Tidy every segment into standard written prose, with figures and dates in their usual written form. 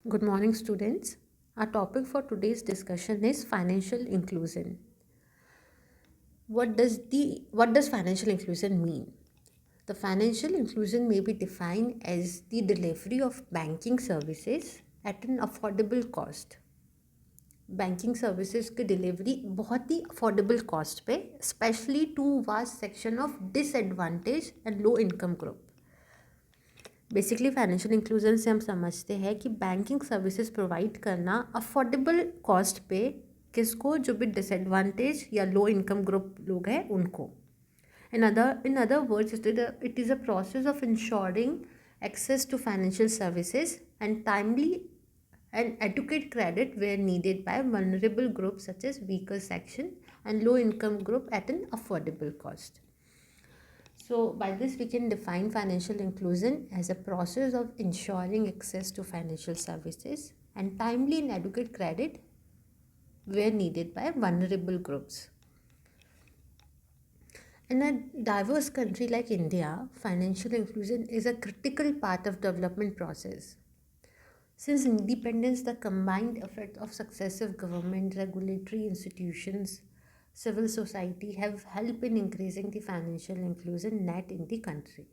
Good morning, students. Our topic for today's discussion is financial inclusion. What does financial inclusion mean? The financial inclusion may be defined as the delivery of banking services at an affordable cost. Banking services की delivery बहुत ही affordable cost पे specially to vast section of disadvantage and low income group. Basically financial inclusion से हम समझते हैं कि banking services provide करना अफोर्डेबल कॉस्ट पे किसको, जो भी डिसएडवांटेज या लो इनकम ग्रुप लोग हैं उनको. In other words, it is a process of ensuring access to financial services and timely and adequate credit where needed by vulnerable groups such as weaker section and low income group at an affordable cost. So, by this, we can define financial inclusion as a process of ensuring access to financial services and timely and adequate credit where needed by vulnerable groups. In a diverse country like India, financial inclusion is a critical part of development process. Since independence, the combined effect of successive government, regulatory institutions, civil society have helped in increasing the financial inclusion net in the country.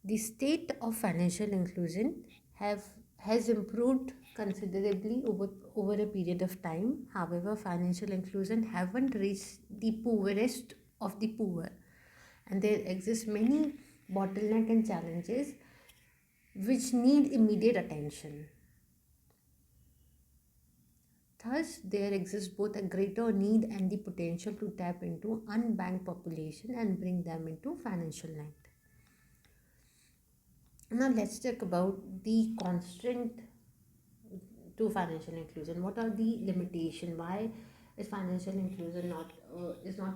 The state of financial inclusion has improved considerably over a period of time. However, financial inclusion haven't reached the poorest of the poor, and there exist many bottlenecks and challenges which need immediate attention. Thus, there exists both a greater need and the potential to tap into unbanked population and bring them into financial net. Now, let's talk about the constraint to financial inclusion. What are the limitations? Why is financial inclusion not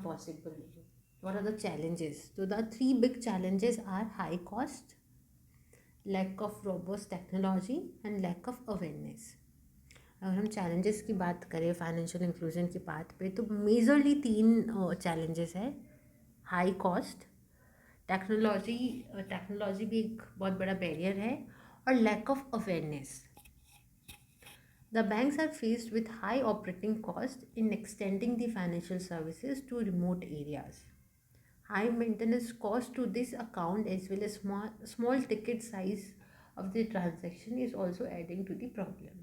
possible? What are the challenges? So, the three big challenges are high cost, lack of robust technology, and lack of awareness. अगर हम challenges की बात करें financial inclusion की बात पे, तो majorly तीन चैलेंजेस है. हाई कॉस्ट, टेक्नोलॉजी भी एक बहुत बड़ा बैरियर है, और lack of awareness. The banks are faced with high operating costs in extending the financial services to remote areas. High maintenance cost to this account as well as small ticket size of the transaction is also adding to the problem.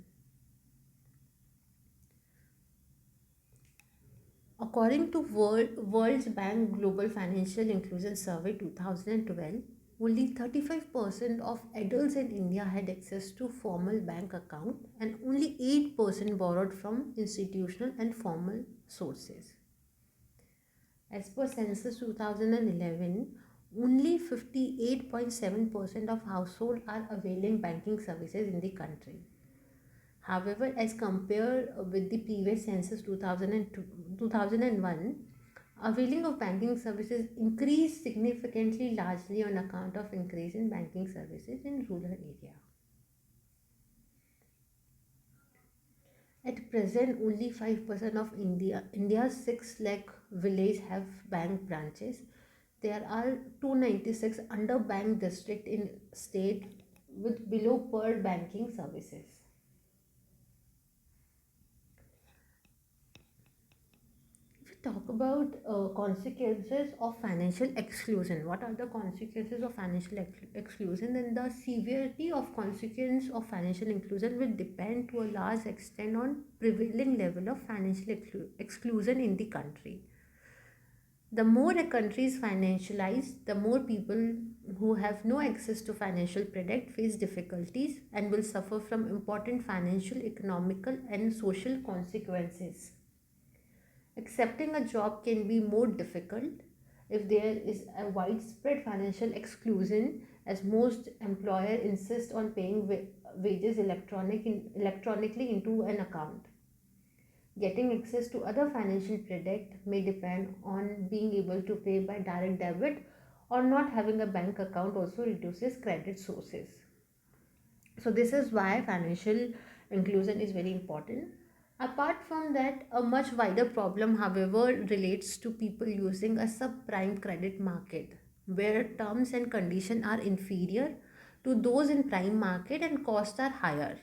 According to World's Bank Global Financial Inclusion Survey 2012, only 35% of adults in India had access to formal bank account and only 8% borrowed from institutional and formal sources. As per Census 2011, only 58.7% of households are availing banking services in the country. However, as compared with the previous census 2001, availing of banking services increased significantly, largely on account of increase in banking services in rural area. At present, only 5% of India's 6 lakh village have bank branches. There are 296 underbanked districts in state with below per banking services. Talk about consequences of financial exclusion. What are the consequences of financial exclusion? Then the severity of consequence of financial inclusion will depend to a large extent on prevailing level of financial exclusion in the country. The more a country is financialized, the more people who have no access to financial product face difficulties and will suffer from important financial, economical, and social consequences. Accepting a job can be more difficult if there is a widespread financial exclusion, as most employers insist on paying wages electronically into an account. Getting access to other financial products may depend on being able to pay by direct debit, or not having a bank account also reduces credit sources. So this is why financial inclusion is very important. Apart from that, a much wider problem, however, relates to people using a subprime credit market where terms and conditions are inferior to those in prime market and costs are higher.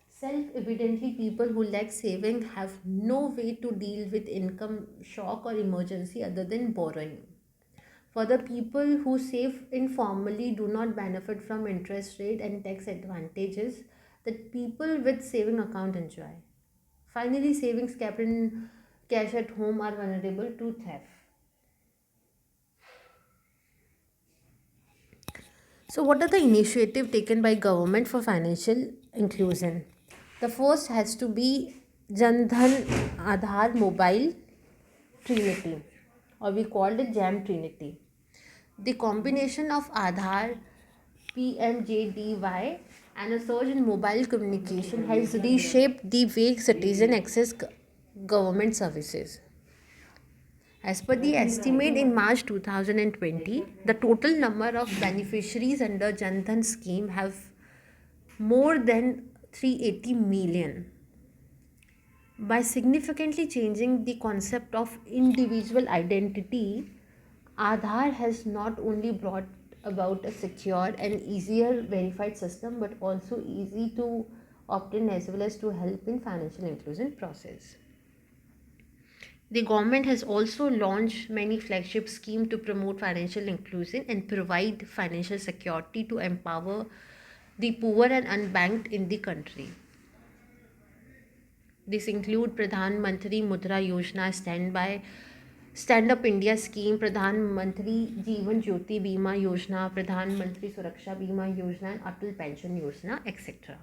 Self-evidently, people who lack saving have no way to deal with income shock or emergency other than borrowing. For the people who save informally do not benefit from interest rate and tax advantages that people with saving account enjoy. Finally, savings kept in cash at home are vulnerable to theft. So, what are the initiative taken by government for financial inclusion? The first has to be Jan Dhan Aadhaar Mobile Trinity, or we called it Jam Trinity. The combination of Aadhaar, PMJDY, and a surge in mobile communication has reshaped the way citizens access government services. As per the estimate in March 2020, the total number of beneficiaries under Jan Dhan scheme have more than 380 million. By significantly changing the concept of individual identity, Aadhaar has not only brought about a secure and easier verified system but also easy to obtain as well as to help in financial inclusion process. The government has also launched many flagship schemes to promote financial inclusion and provide financial security to empower the poor and unbanked in the country. This include Pradhan Mantri Mudra Yojana Standby, Stand Up India Scheme, Pradhan Mantri Jeevan Jyoti Bima Yojana, Pradhan Mantri Suraksha Bima Yojana, and Atal Pension Yojana, etc.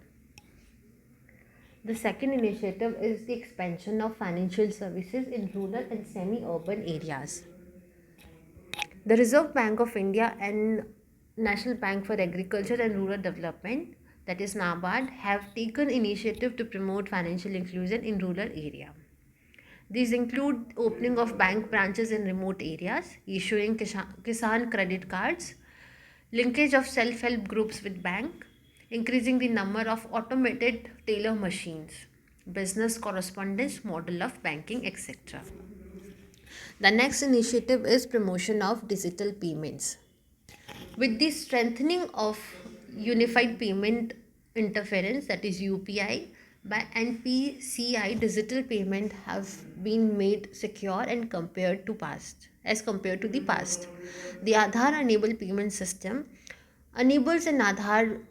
The second initiative is the expansion of financial services in rural and semi-urban areas. The Reserve Bank of India and National Bank for Agriculture and Rural Development, that is NABARD, have taken initiative to promote financial inclusion in rural area. These include opening of bank branches in remote areas, issuing Kisan credit cards, linkage of self-help groups with bank, increasing the number of automated teller machines, business correspondence model of banking, etc. The next initiative is promotion of digital payments. With the strengthening of unified payment interference, that is UPI, by NPCI, digital payment have been made secure and compared to past as compared to the past. The Aadhaar enabled payment system enables an Aadhaar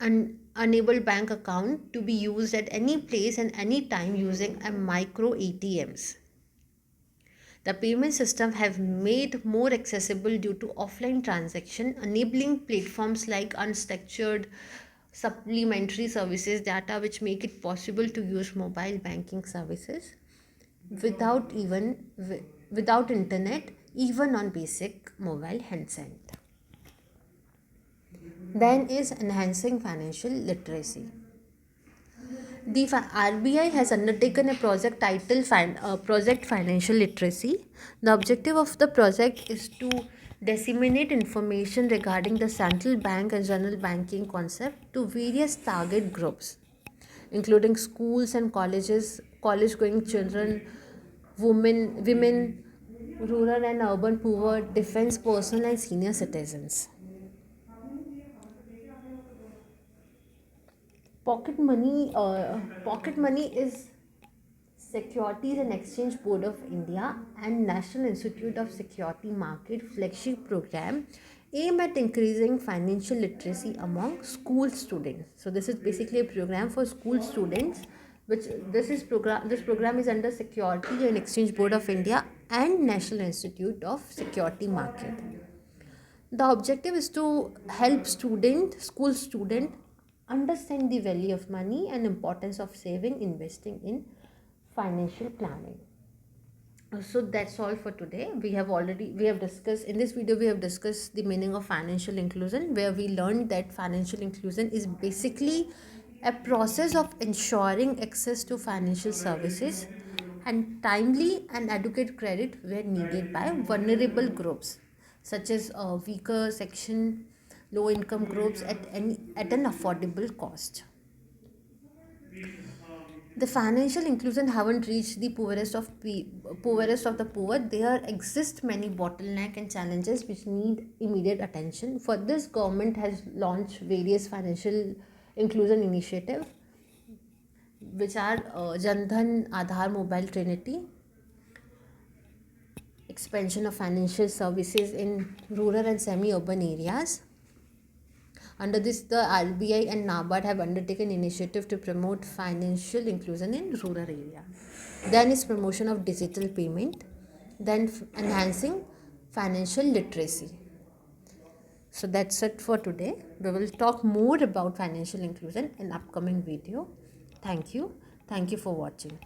enabled bank account to be used at any place and any time using a micro ATMs. The payment system have made more accessible due to offline transaction, enabling platforms like unstructured supplementary services data which make it possible to use mobile banking services without without internet even on basic mobile handset. Then is enhancing financial literacy. The RBI has undertaken a project titled Project Financial Literacy. The objective of the project is to disseminate information regarding the central bank and general banking concept to various target groups, including schools and colleges, college-going children, women, rural and urban poor, defense personnel, and senior citizens. Pocket money is Securities and Exchange Board of India and National Institute of Security Market flagship program aim at increasing financial literacy among school students. So this is basically a program for school students, which this program is under Security and Exchange Board of India and National Institute of Security Market. The objective is to help school student understand the value of money and importance of saving, investing in financial planning. So that's all for today. We have discussed in this video, we have discussed the meaning of financial inclusion, where we learned that financial inclusion is basically a process of ensuring access to financial services and timely and adequate credit where needed by vulnerable groups such as weaker section, low income groups at an affordable cost. The financial inclusion haven't reached the poorest of the poor. There exist many bottleneck and challenges which need immediate attention. For this, government has launched various financial inclusion initiative, which are Jandhan, Aadhaar, Mobile Trinity, expansion of financial services in rural and semi-urban areas. Under this, the RBI and NABARD have undertaken initiative to promote financial inclusion in rural area. Then is promotion of digital payment. Then enhancing financial literacy. So that's it for today. We will talk more about financial inclusion in upcoming video. Thank you. Thank you for watching.